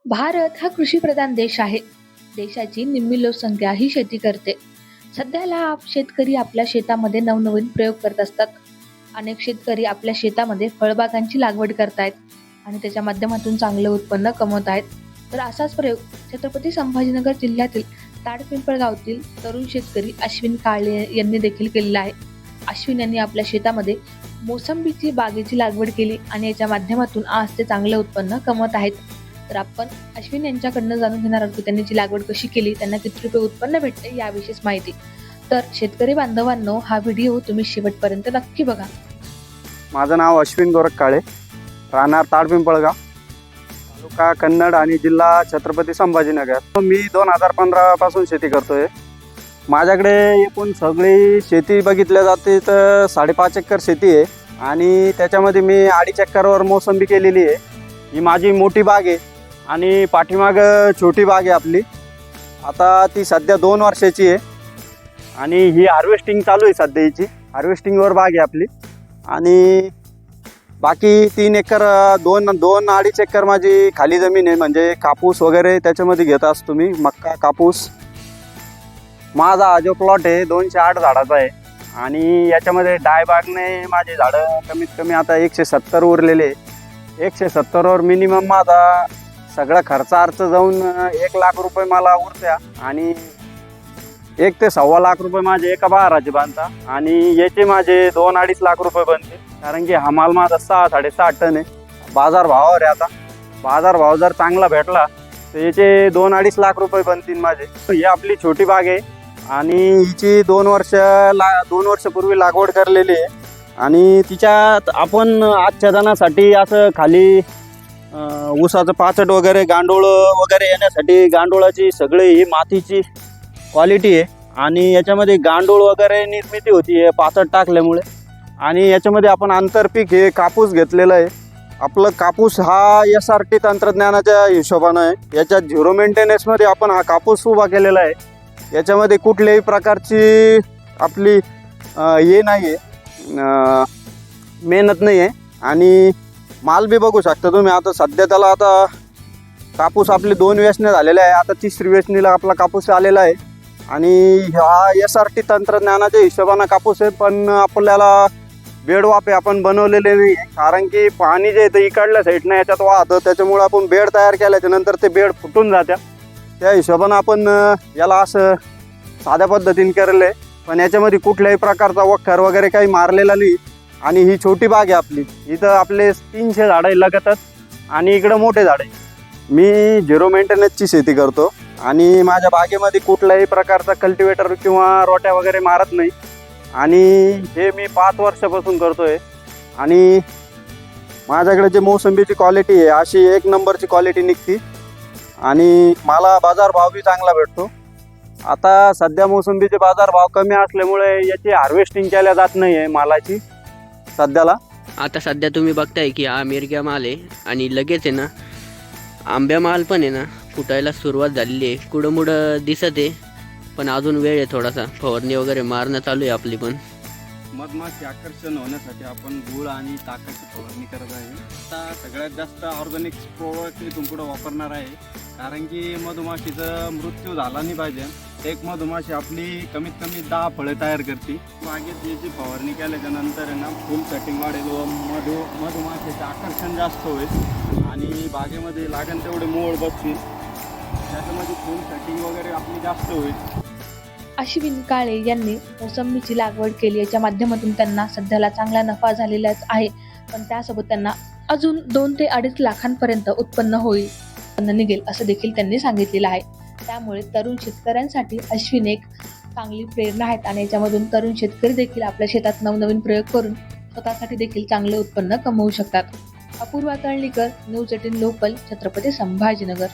भारत हा कृषीप्रधान देश आहे. देशाची निम्मी लोकसंख्या ही शेती करते. सध्याला शेतकरी आपल्या शेतामध्ये नवनवीन प्रयोग करत असतात. अनेक शेतकरी आपल्या शेतामध्ये फळबागांची लागवड करतायत आणि त्याच्या माध्यमातून चांगलं उत्पन्न कमवत आहेत. तर असाच प्रयोग छत्रपती संभाजीनगर जिल्ह्यातील ताडपिंपळगावातील तरुण शेतकरी अश्विन काळे यांनी देखील केलेला आहे. अश्विन यांनी आपल्या शेतामध्ये मोसंबीची बागेची लागवड केली आणि याच्या माध्यमातून आज ते चांगलं उत्पन्न कमवत आहेत. तर आपण अश्विन यांच्याकडनं जाणून घेणार आहोत की त्यांनी जी लागवड कशी केली, त्यांना किती रुपये उत्पन्न भेटते याविषयीच माहिती. तर शेतकरी बांधवांनो, हा व्हिडिओ तुम्ही शेवटपर्यंत नक्की बघा. माझं नाव अश्विन गोरख काळे, राहणार ताडपिंपळगाव, तालुका कन्नड आणि जिल्हा छत्रपती संभाजीनगर. मी 2015 पासून शेती करतोय. माझ्याकडे एकूण सगळी शेती बघितल्या जाते तर 5.5 एकर शेती आहे आणि त्याच्यामध्ये मी 2.5 एकरवर मोसंबी केलेली आहे. ही माझी मोठी बाग आहे आणि पाठीमागं छोटी बाग आहे आपली. आता ती सध्या 2 वर्षाची आहे आणि ही हार्वेस्टिंग चालू आहे. सध्या हिची हार्वेस्टिंगवर बाग आहे आपली. आणि बाकी 3 एकर 2-2.5 एकर माझी खाली जमीन आहे, म्हणजे कापूस वगैरे त्याच्यामध्ये घेत असतो मी. मक्का, कापूस. माझा हा जो प्लॉट आहे 208 झाडाचा आहे आणि याच्यामध्ये डाळबागने माझे झाडं कमीत कमी आता 170 उरलेले आहे. 170वर मिनिमम माझा सगळा खर्च अर्थ जाऊन 1 लाख रुपये मला उरत्या आणि 1 ते 1.25 लाख रुपये माझे एका बहाराचे बांधता आणि याचे माझे 2-2.5 लाख रुपये बनते. कारण की हा माल माझा 6-6.5 टन आहे. बाजारभावावर आहे. आता बाजारभाव जर चांगला भेटला तर याचे 2-2.5 लाख रुपये बनतील माझे. ही आपली छोटी बाग आहे आणि हिची 2 वर्षापूर्वी लागवड करलेली आहे आणि तिच्यात आपण आजच्या जणांसाठी असं खाली ऊसाचं पाचट वगैरे, गांडूळ वगैरे येण्यासाठी गांडूळाची सगळी ही मातीची क्वालिटी आहे आणि याच्यामध्ये गांडूळ वगैरे निर्मिती होती आहे पाचट टाकल्यामुळे. आणि याच्यामध्ये आपण आंतरपीक हे कापूस घेतलेलं आहे. आपलं कापूस हा SRT तंत्रज्ञानाच्या हिशोबानं आहे. याच्यात 0 मेंटेनन्समध्ये आपण हा कापूस उभा केलेला आहे. याच्यामध्ये कुठल्याही प्रकारची आपली हे नाही आहे, मेहनत नाही आहे. आणि माल बी बघू शकता तुम्ही. आता सध्या त्याला आता कापूस आपले 2 वेचणे झालेले आहे. आता 3री वेचणीला आपला कापूस आलेला आहे आणि हा SRT तंत्रज्ञानाच्या हिशोबानं कापूस आहे. पण आपल्याला बेड वाफे आपण बनवलेले नाही, कारण की पाणी जे येतं इकडल्या साईडनं याच्यात वाहतं. त्याच्यामुळे आपण बेड तयार केल्याच्या नंतर ते बेड फुटून जात्या. त्या हिशोबानं आपण याला असं साध्या पद्धतीने केलेलं आहे. पण याच्यामध्ये कुठल्याही प्रकारचा वखर वगैरे काही मारलेला नाही. आणि ही छोटी बाग आहे आपली. इथं आपले 300 झाडं आहे लगतच आणि इकडं मोठे झाड आहे. मी 0 मेंटेनन्सची शेती करतो आणि माझ्या बागेमध्ये कुठल्याही प्रकारचा कल्टिवेटर किंवा रोट्या वगैरे मारत नाही. आणि हे मी 5 वर्षापासून करतोय आणि माझ्याकडे जे मोसंबीची क्वालिटी आहे अशी 1 नंबरची क्वालिटी निघती आणि मला बाजारभाव बी चांगला भेटतो. आता सध्या मोसंबीचे बाजारभाव कमी असल्यामुळे याची हार्वेस्टिंग केल्या जात नाही आहे मालाची सध्याला. आता सध्या तुम्ही बघताय की हा मिरग्या माल आहे आणि लगेच आहे ना आंब्या माल पण आहे ना फुटायला सुरुवात झालेली आहे. कुडमुडं दिसत आहे पण अजून वेळ आहे थोडासा. फवारणी वगैरे मारणं चालू आहे आपली. पण मधमाशी आकर्षण होण्यासाठी आपण गुळ आणि ताकाची फवारणी करत आहे. आता सगळ्यात जास्त ऑर्गॅनिक प्रोडक्ट मी तुमच्याकडं वापरणार आहे, कारण की मधमाशीचा मृत्यू झाला नाही पाहिजे. एक मधमाशी आपली कमीत कमी 10 फळे तयार करते. बागेत याची फवारणी केल्याच्या नंतर आहे ना फुल सेटिंग वाढेल व मधमाशीचं आकर्षण जास्त होईल आणि बागेमध्ये लागेल तेवढे मोड बसतील. त्याच्यामध्ये फुल सेटिंग वगैरे आपली जास्त होईल. अश्विन काळे यांनी मोसंबीची लागवड केली. याच्या माध्यमातून त्यांना सध्याला चांगला नफा झालेलाच आहे. पण त्यासोबत त्यांना अजून 2 ते 2.5 लाखांपर्यंत उत्पन्न निघेल असं देखील त्यांनी सांगितलेलं आहे. त्यामुळे तरुण शेतकऱ्यांसाठी अश्विन एक चांगली प्रेरणा आहेत आणि याच्यामधून तरुण शेतकरी देखील आपल्या शेतात नवनवीन प्रयोग करून स्वतःसाठी देखील चांगले उत्पन्न कमवू शकतात. Apurva Talnikar, news 18 local, Chhatrapati Sambhajinagar.